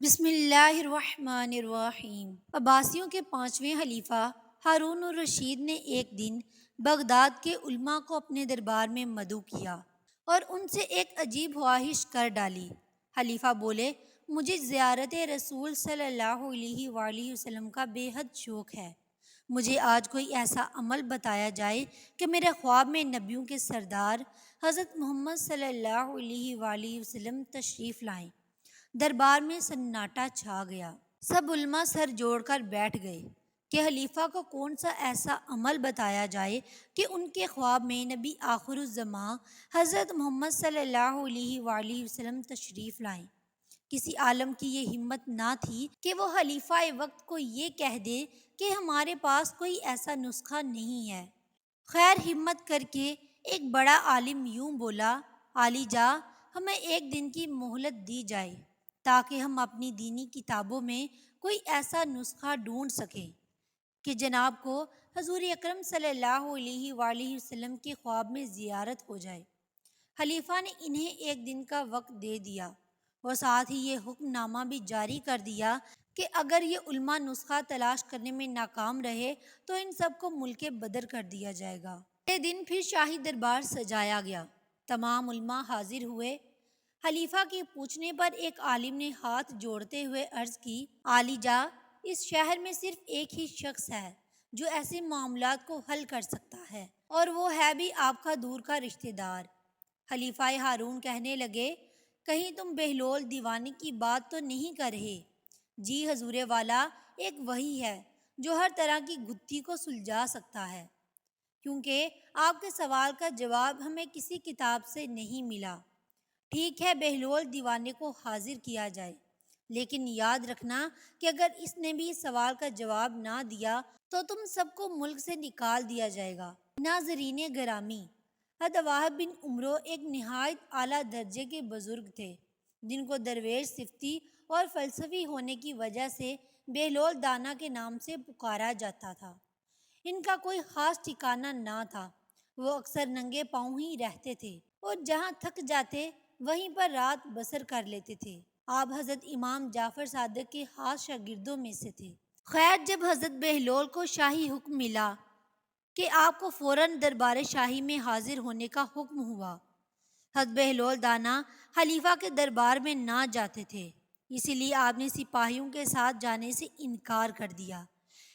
بسم اللہ الرحمن الرحیم۔ عباسیوں کے پانچویں خلیفہ ہارون الرشید نے ایک دن بغداد کے علماء کو اپنے دربار میں مدعو کیا اور ان سے ایک عجیب خواہش کر ڈالی۔ خلیفہ بولے، مجھے زیارت رسول صلی اللہ علیہ وآلہ وسلم کا بے حد شوق ہے۔ مجھے آج کوئی ایسا عمل بتایا جائے کہ میرے خواب میں نبیوں کے سردار حضرت محمد صلی اللہ علیہ وآلہ وسلم تشریف لائیں۔ دربار میں سناٹا چھا گیا۔ سب علماء سر جوڑ کر بیٹھ گئے کہ خلیفہ کو کون سا ایسا عمل بتایا جائے کہ ان کے خواب میں نبی آخر الزماں حضرت محمد صلی اللہ علیہ وآلہ وسلم تشریف لائیں۔ کسی عالم کی یہ ہمت نہ تھی کہ وہ خلیفہ وقت کو یہ کہہ دے کہ ہمارے پاس کوئی ایسا نسخہ نہیں ہے۔ خیر ہمت کر کے ایک بڑا عالم یوں بولا، عالی جا، ہمیں ایک دن کی مہلت دی جائے تاکہ ہم اپنی دینی کتابوں میں کوئی ایسا نسخہ ڈھونڈ سکیں کہ جناب کو حضور اکرم صلی اللہ علیہ وآلہ وسلم کے خواب میں زیارت ہو جائے۔ خلیفہ نے انہیں ایک دن کا وقت دے دیا اور ساتھ ہی یہ حکم نامہ بھی جاری کر دیا کہ اگر یہ علماء نسخہ تلاش کرنے میں ناکام رہے تو ان سب کو ملک بدر کر دیا جائے گا۔ یہ دن پھر شاہی دربار سجایا گیا۔ تمام علماء حاضر ہوئے۔ خلیفہ کے پوچھنے پر ایک عالم نے ہاتھ جوڑتے ہوئے عرض کی، عالی جا، اس شہر میں صرف ایک ہی شخص ہے جو ایسے معاملات کو حل کر سکتا ہے، اور وہ ہے بھی آپ کا دور کا رشتہ دار۔ خلیفہ ہارون کہنے لگے، کہیں تم بہلول دیوانی کی بات تو نہیں کر رہے؟ جی حضور والا، ایک وہی ہے جو ہر طرح کی گتھی کو سلجھا سکتا ہے، کیونکہ آپ کے سوال کا جواب ہمیں کسی کتاب سے نہیں ملا۔ ٹھیک ہے، بہلول دیوانے کو حاضر کیا جائے، لیکن یاد رکھنا کہ اگر اس نے بھی سوال کا جواب نہ دیا تو تم سب کو ملک سے نکال دیا جائے گا۔ ناظرین گرامی، حضرت واحد بن عمرو ایک نہایت اعلیٰ درجے کے بزرگ تھے جن کو درویش صفتی اور فلسفی ہونے کی وجہ سے بہلول دانا کے نام سے پکارا جاتا تھا۔ ان کا کوئی خاص ٹھکانہ نہ تھا، وہ اکثر ننگے پاؤں ہی رہتے تھے اور جہاں تھک جاتے وہیں پر رات بسر کر لیتے تھے۔ آپ حضرت امام جعفر صادق کے خاص شاگردوں میں سے تھے۔ خیر جب حضرت بہلول کو شاہی حکم ملا کہ آپ کو فوراً دربار شاہی میں حاضر ہونے کا حکم ہوا، حضرت بہلول دانا خلیفہ کے دربار میں نہ جاتے تھے، اسی لیے آپ نے سپاہیوں کے ساتھ جانے سے انکار کر دیا۔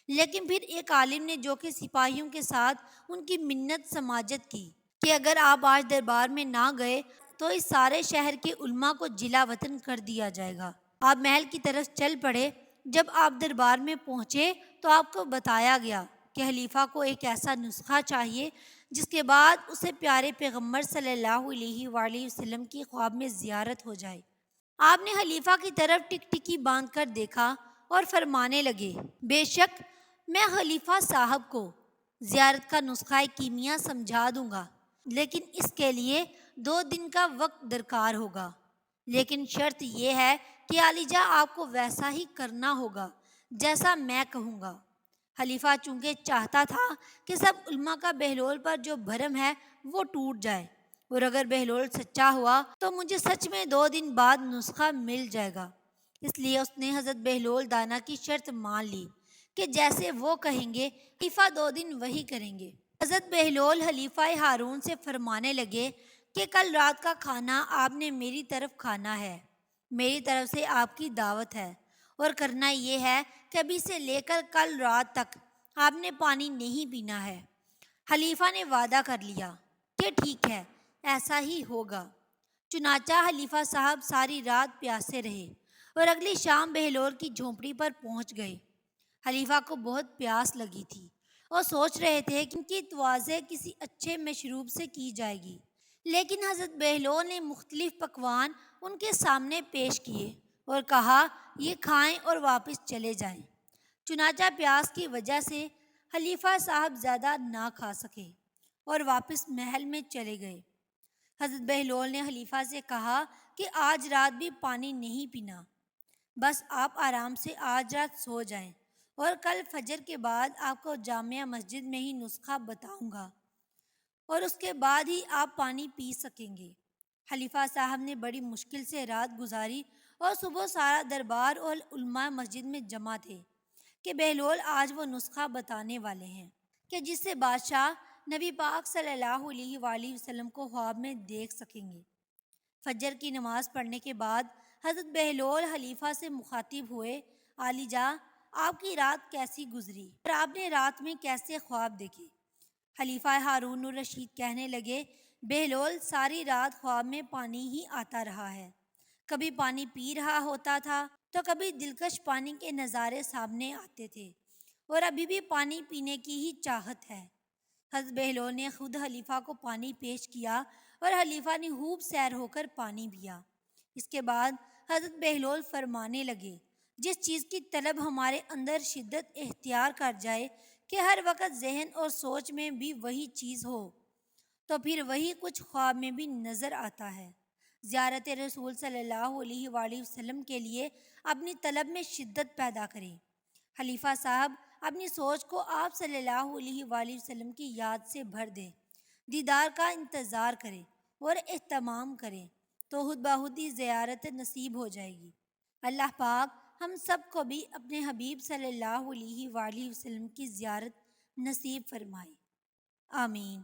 لیکن پھر ایک عالم نے جو کہ سپاہیوں کے ساتھ ان کی منت سماجت کی کہ اگر آپ آج دربار میں نہ گئے تو اس سارے شہر کے علماء کو جلا وطن کر دیا جائے گا۔ آپ محل کی طرف چل پڑے۔ جب آپ دربار میں پہنچے تو آپ کو بتایا گیا کہ خلیفہ کو ایک ایسا نسخہ چاہیے جس کے بعد اسے پیارے پیغمبر صلی اللہ علیہ وآلہ وسلم کی خواب میں زیارت ہو جائے۔ آپ نے خلیفہ کی طرف ٹکٹکی باندھ کر دیکھا اور فرمانے لگے، بے شک میں خلیفہ صاحب کو زیارت کا نسخہ کیمیا سمجھا دوں گا، لیکن اس کے لیے 2 دن کا وقت درکار ہوگا۔ لیکن شرط یہ ہے کہ عالی جا آپ کو ویسا ہی کرنا ہوگا جیسا میں کہوں گا۔ خلیفہ چونکہ چاہتا تھا کہ سب علماء کا بہلول پر جو بھرم ہے وہ ٹوٹ جائے، اور اگر بہلول سچا ہوا تو مجھے سچ میں 2 دن بعد نسخہ مل جائے گا، اس لیے اس نے حضرت بہلول دانا کی شرط مان لی کہ جیسے وہ کہیں گے خلیفہ 2 دن وہی کریں گے۔ حضرت بہلول خلیفہ ہارون سے فرمانے لگے کہ کل رات کا کھانا آپ نے میری طرف کھانا ہے، میری طرف سے آپ کی دعوت ہے، اور کرنا یہ ہے کہ ابھی سے لے کر کل رات تک آپ نے پانی نہیں پینا ہے۔ خلیفہ نے وعدہ کر لیا کہ ٹھیک ہے، ایسا ہی ہوگا۔ چنانچہ خلیفہ صاحب ساری رات پیاسے رہے اور اگلی شام بہلول کی جھونپڑی پر پہنچ گئے۔ خلیفہ کو بہت پیاس لگی تھی اور سوچ رہے تھے کہ ان کی توازے کسی اچھے مشروب سے کی جائے گی، لیکن حضرت بہلول نے مختلف پکوان ان کے سامنے پیش کیے اور کہا، یہ کھائیں اور واپس چلے جائیں۔ چنانچہ پیاس کی وجہ سے خلیفہ صاحب زیادہ نہ کھا سکے اور واپس محل میں چلے گئے۔ حضرت بہلول نے خلیفہ سے کہا کہ آج رات بھی پانی نہیں پینا، بس آپ آرام سے آج رات سو جائیں، اور کل فجر کے بعد آپ کو جامع مسجد میں ہی نسخہ بتاؤں گا، اور اس کے بعد ہی آپ پانی پی سکیں گے۔ خلیفہ صاحب نے بڑی مشکل سے رات گزاری اور صبح سارا دربار اور علماء مسجد میں جمع تھے کہ بہلول آج وہ نسخہ بتانے والے ہیں کہ جس سے بادشاہ نبی پاک صلی اللہ علیہ وآلہ وسلم کو خواب میں دیکھ سکیں گے۔ فجر کی نماز پڑھنے کے بعد حضرت بہلول خلیفہ سے مخاطب ہوئے، عالی جاں آپ کی رات کیسی گزری اور آپ نے رات میں کیسے خواب دیکھے؟ خلیفہ ہارون الرشید کہنے لگے، بہلول ساری رات خواب میں پانی ہی آتا رہا ہے، کبھی پانی پی رہا ہوتا تھا تو کبھی دلکش پانی کے نظارے سامنے آتے تھے، اور ابھی بھی پانی پینے کی ہی چاہت ہے۔ حضرت بہلول نے خود خلیفہ کو پانی پیش کیا اور خلیفہ نے خوب سیر ہو کر پانی پیا۔ اس کے بعد حضرت بہلول فرمانے لگے، جس چیز کی طلب ہمارے اندر شدت اختیار کر جائے کہ ہر وقت ذہن اور سوچ میں بھی وہی چیز ہو، تو پھر وہی کچھ خواب میں بھی نظر آتا ہے۔ زیارت رسول صلی اللہ علیہ وآلہ وسلم کے لیے اپنی طلب میں شدت پیدا کریں۔ خلیفہ صاحب اپنی سوچ کو آپ صلی اللہ علیہ وآلہ وسلم کی یاد سے بھر دیں، دیدار کا انتظار کریں اور اہتمام کریں، تو خود بخود ہی زیارت نصیب ہو جائے گی۔ اللہ پاک ہم سب کو بھی اپنے حبیب صلی اللہ علیہ وآلہ وسلم کی زیارت نصیب فرمائے، آمین۔